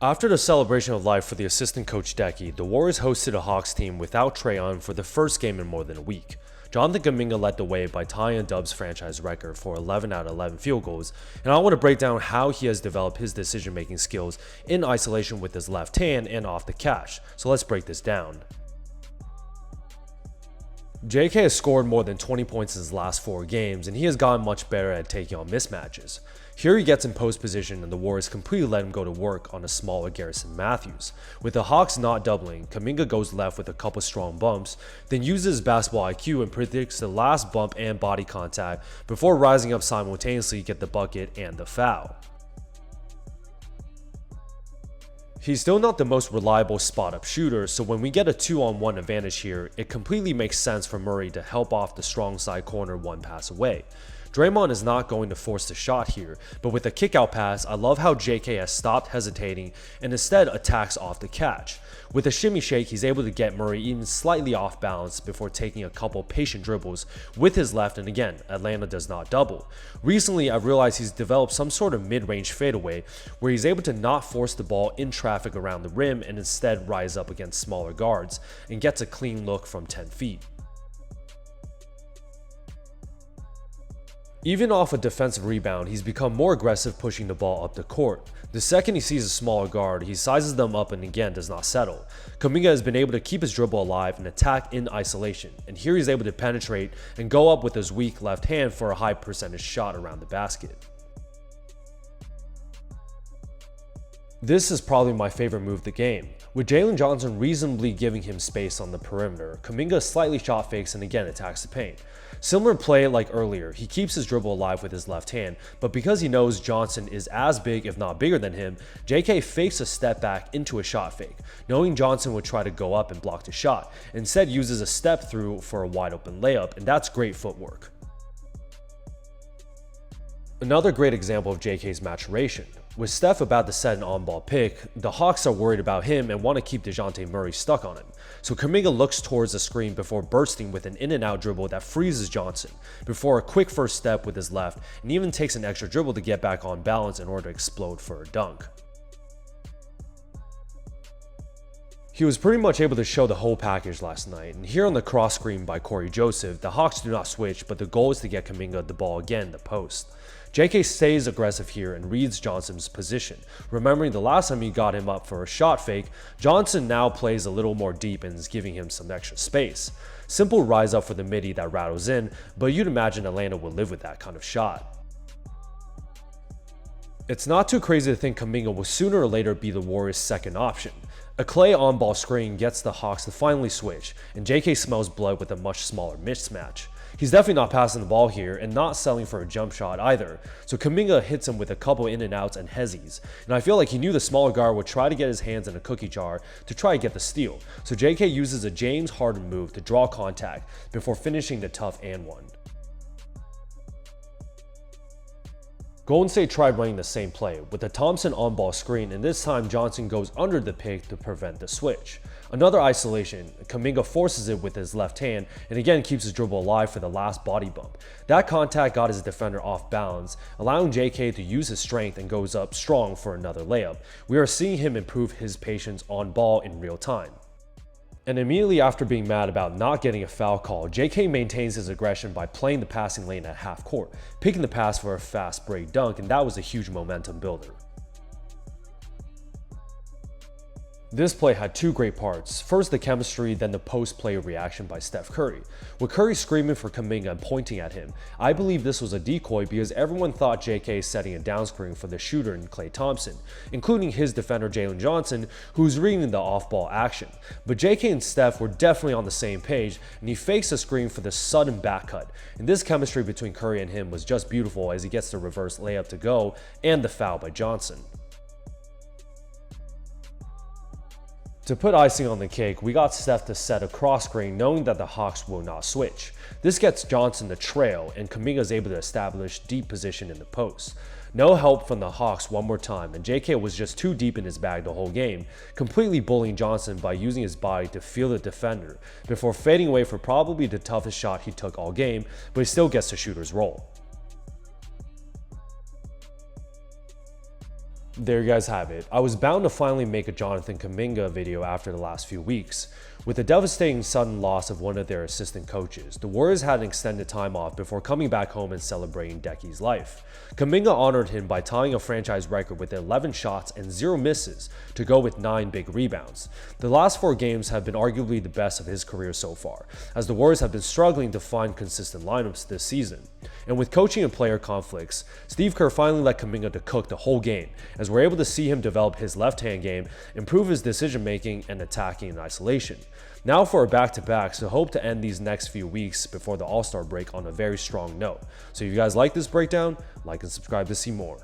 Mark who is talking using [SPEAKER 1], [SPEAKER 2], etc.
[SPEAKER 1] After the celebration of life for the assistant coach Deki, the Warriors hosted a Hawks team without Trae Young for the first game in more than a week. Jonathan Kuminga led the way by tying Dub's franchise record for 11 out of 11 field goals, and I want to break down how he has developed his decision-making skills in isolation with his left hand and off the catch. So let's break this down. JK has scored more than 20 points in his last 4 games, and he has gotten much better at taking on mismatches. Here he gets in post position and the Warriors completely let him go to work on a smaller Garrison Matthews. With the Hawks not doubling, Kuminga goes left with a couple strong bumps, then uses his basketball IQ and predicts the last bump and body contact before rising up simultaneously to get the bucket and the foul. He's still not the most reliable spot-up shooter, so when we get a 2-on-1 advantage here, it completely makes sense for Murray to help off the strong side corner one pass away. Draymond is not going to force the shot here, but with a kick-out pass, I love how JK has stopped hesitating and instead attacks off the catch. With a shimmy shake, he's able to get Murray even slightly off balance before taking a couple patient dribbles with his left, and again, Atlanta does not double. Recently, I've realized he's developed some sort of mid-range fadeaway where he's able to not force the ball in traffic around the rim and instead rise up against smaller guards and gets a clean look from 10 feet. Even off a defensive rebound, he's become more aggressive pushing the ball up the court. The second he sees a smaller guard, he sizes them up and again does not settle. Kuminga has been able to keep his dribble alive and attack in isolation, and here he's able to penetrate and go up with his weak left hand for a high percentage shot around the basket. This is probably my favorite move of the game. With Jalen Johnson reasonably giving him space on the perimeter, Kuminga slightly shot fakes and again attacks the paint. Similar play like earlier, he keeps his dribble alive with his left hand, but because he knows Johnson is as big if not bigger than him, JK fakes a step back into a shot fake, knowing Johnson would try to go up and block the shot, instead uses a step through for a wide open layup, and that's great footwork. Another great example of JK's maturation. With Steph about to set an on-ball pick, the Hawks are worried about him and want to keep DeJounte Murray stuck on him. So Kuminga looks towards the screen before bursting with an in-and-out dribble that freezes Johnson, before a quick first step with his left, and even takes an extra dribble to get back on balance in order to explode for a dunk. He was pretty much able to show the whole package last night, and here on the cross screen by Corey Joseph, the Hawks do not switch, but the goal is to get Kuminga the ball again in the post. JK stays aggressive here and reads Johnson's position. Remembering the last time he got him up for a shot fake, Johnson now plays a little more deep and is giving him some extra space. Simple rise up for the midi that rattles in, but you'd imagine Atlanta would live with that kind of shot. It's not too crazy to think Kuminga will sooner or later be the Warriors' second option. A Clay on-ball screen gets the Hawks to finally switch, and JK smells blood with a much smaller mismatch. He's definitely not passing the ball here and not selling for a jump shot either, so Kuminga hits him with a couple in and outs and hezzies, and I feel like he knew the smaller guard would try to get his hands in a cookie jar to try to get the steal, so JK uses a James Harden move to draw contact before finishing the tough and one. Golden State tried running the same play with a Thompson on-ball screen, and this time Johnson goes under the pick to prevent the switch. Another isolation, Kuminga forces it with his left hand and again keeps his dribble alive for the last body bump. That contact got his defender off balance, allowing JK to use his strength and goes up strong for another layup. We are seeing him improve his patience on ball in real time. And immediately after being mad about not getting a foul call, JK maintains his aggression by playing the passing lane at half court, picking the pass for a fast break dunk, and that was a huge momentum builder. This play had two great parts. First the chemistry, then the post-play reaction by Steph Curry. With Curry screaming for Kuminga and pointing at him, I believe this was a decoy because everyone thought JK setting a down screen for the shooter in Klay Thompson, including his defender Jalen Johnson, who was reading the off-ball action. But JK and Steph were definitely on the same page, and he fakes a screen for the sudden back cut. And this chemistry between Curry and him was just beautiful as he gets the reverse layup to go and the foul by Johnson. To put icing on the cake, we got Steph to set a cross screen knowing that the Hawks will not switch. This gets Johnson to trail, and Kuminga is able to establish deep position in the post. No help from the Hawks one more time, and JK was just too deep in his bag the whole game, completely bullying Johnson by using his body to feel the defender, before fading away for probably the toughest shot he took all game, but he still gets the shooter's roll. There you guys have it. I was bound to finally make a Jonathan Kuminga video after the last few weeks. With the devastating sudden loss of one of their assistant coaches, the Warriors had an extended time off before coming back home and celebrating Deki's life. Kuminga honored him by tying a franchise record with 11 shots and 0 misses to go with 9 big rebounds. The last 4 games have been arguably the best of his career so far, as the Warriors have been struggling to find consistent lineups this season. And with coaching and player conflicts, Steve Kerr finally let Kuminga to cook the whole game, as we're able to see him develop his left-hand game, improve his decision-making, and attacking in isolation. Now for our back-to-backs, so hope to end these next few weeks before the All-Star break on a very strong note. So if you guys like this breakdown, like and subscribe to see more.